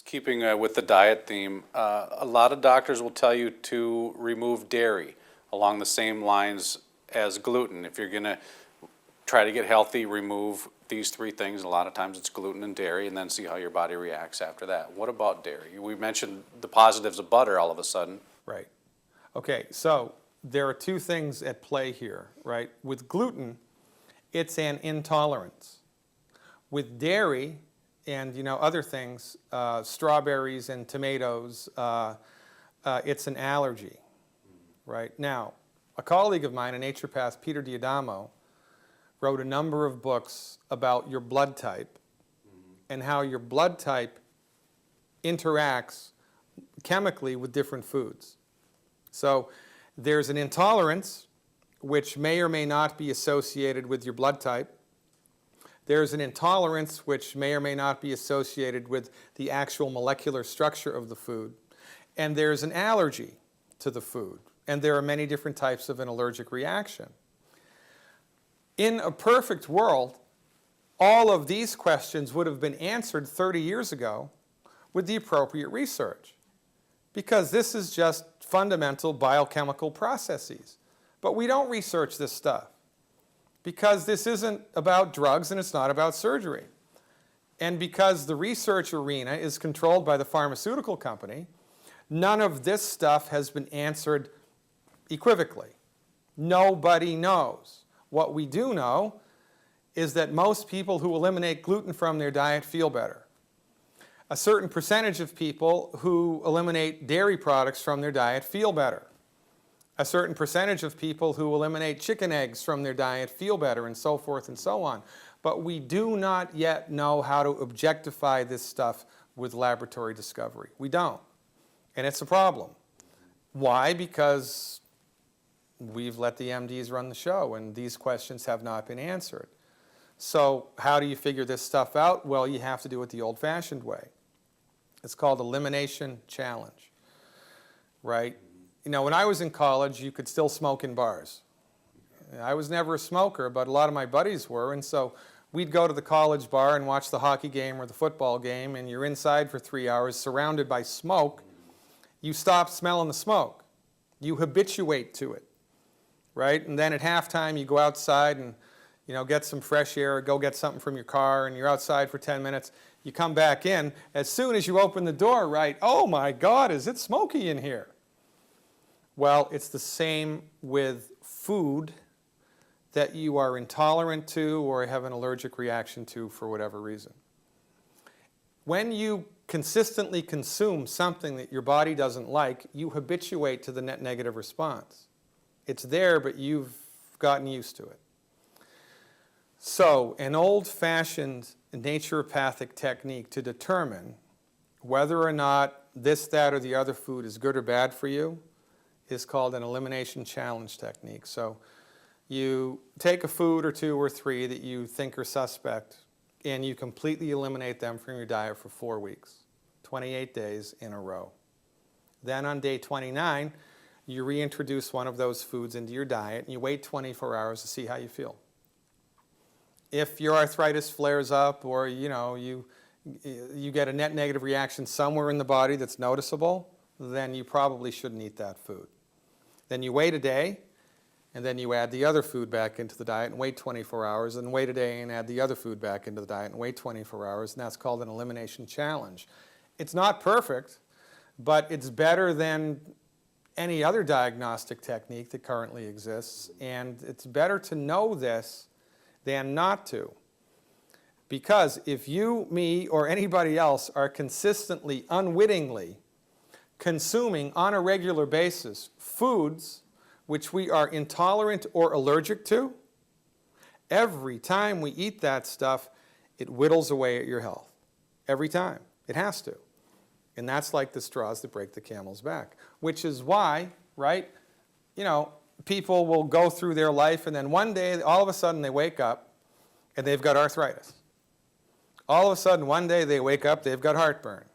Keeping with the diet theme, a lot of doctors will tell you to remove dairy along the same lines as gluten. If you're going to try to get healthy, remove these three things. A lot of times it's gluten and dairy, and then see how your body reacts after that. What about dairy? We mentioned the positives of butter all of a sudden. Right. Okay, so there are two things at play here, right? With gluten, it's an intolerance. With dairy and other things, strawberries and tomatoes, it's an allergy, right? Now, a colleague of mine, a naturopath, Peter Diadamo, wrote a number of books about your blood type and how your blood type interacts chemically with different foods. So there's an intolerance which may or may not be associated with your blood type. There's an intolerance which may or may not be associated with the actual molecular structure of the food. And there's an allergy to the food. And there are many different types of an allergic reaction. In a perfect world, all of these questions would have been answered 30 years ago with the appropriate research, because this is just fundamental biochemical processes. But we don't research this stuff, because this isn't about drugs and it's not about surgery. And because the research arena is controlled by the pharmaceutical company, none of this stuff has been answered equivocally. Nobody knows. What we do know is that most people who eliminate gluten from their diet feel better. A certain percentage of people who eliminate dairy products from their diet feel better. A certain percentage of people who eliminate chicken eggs from their diet feel better, and so forth and so on. But we do not yet know how to objectify this stuff with laboratory discovery. We don't. And it's a problem. Why? Because we've let the MDs run the show, and these questions have not been answered. So how do you figure this stuff out? Well, you have to do it the old-fashioned way. It's called elimination challenge, right? When I was in college, you could still smoke in bars. I was never a smoker, but a lot of my buddies were, and so we'd go to the college bar and watch the hockey game or the football game, and you're inside for 3 hours surrounded by smoke. You stop smelling the smoke. You habituate to it, right? And then at halftime, you go outside and get some fresh air, or go get something from your car, and you're outside for 10 minutes. You come back in. As soon as you open the door, right, oh my God, is it smoky in here? Well, it's the same with food that you are intolerant to or have an allergic reaction to for whatever reason. When you consistently consume something that your body doesn't like, you habituate to the net negative response. It's there, but you've gotten used to it. So, an old-fashioned naturopathic technique to determine whether or not this, that, or the other food is good or bad for you is called an elimination challenge technique. So you take a food or two or three that you think are suspect, and you completely eliminate them from your diet for 4 weeks, 28 days in a row. Then on day 29, you reintroduce one of those foods into your diet, and you wait 24 hours to see how you feel. If your arthritis flares up, or you get a net negative reaction somewhere in the body that's noticeable, then you probably shouldn't eat that food. Then you wait a day, and then you add the other food back into the diet and wait 24 hours, and wait a day and add the other food back into the diet and wait 24 hours, and that's called an elimination challenge. It's not perfect, but it's better than any other diagnostic technique that currently exists, and it's better to know this than not to. Because if you, me, or anybody else are consistently, unwittingly consuming on a regular basis foods which we are intolerant or allergic to, every time we eat that stuff, it whittles away at your health. Every time. It has to. And that's like the straws that break the camel's back. Which is why, right, people will go through their life, and then one day, all of a sudden, they wake up and they've got arthritis. All of a sudden, one day, they wake up, they've got heartburn.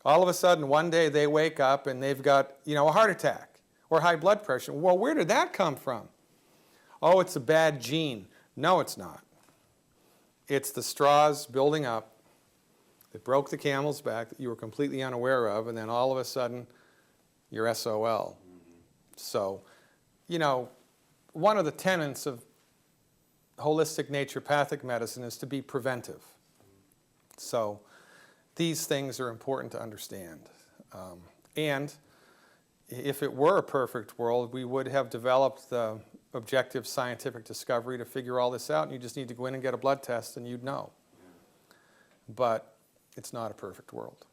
All of a sudden, one day, they wake up and they've got, a heart attack or high blood pressure. Well, where did that come from? Oh, it's a bad gene. No, it's not. It's the straws building up that broke the camel's back that you were completely unaware of, and then all of a sudden, you're SOL. So, you know, one of the tenets of holistic naturopathic medicine is to be preventive. So these things are important to understand. And if it were a perfect world, we would have developed the objective scientific discovery to figure all this out, and you just need to go in and get a blood test and you'd know. But it's not a perfect world.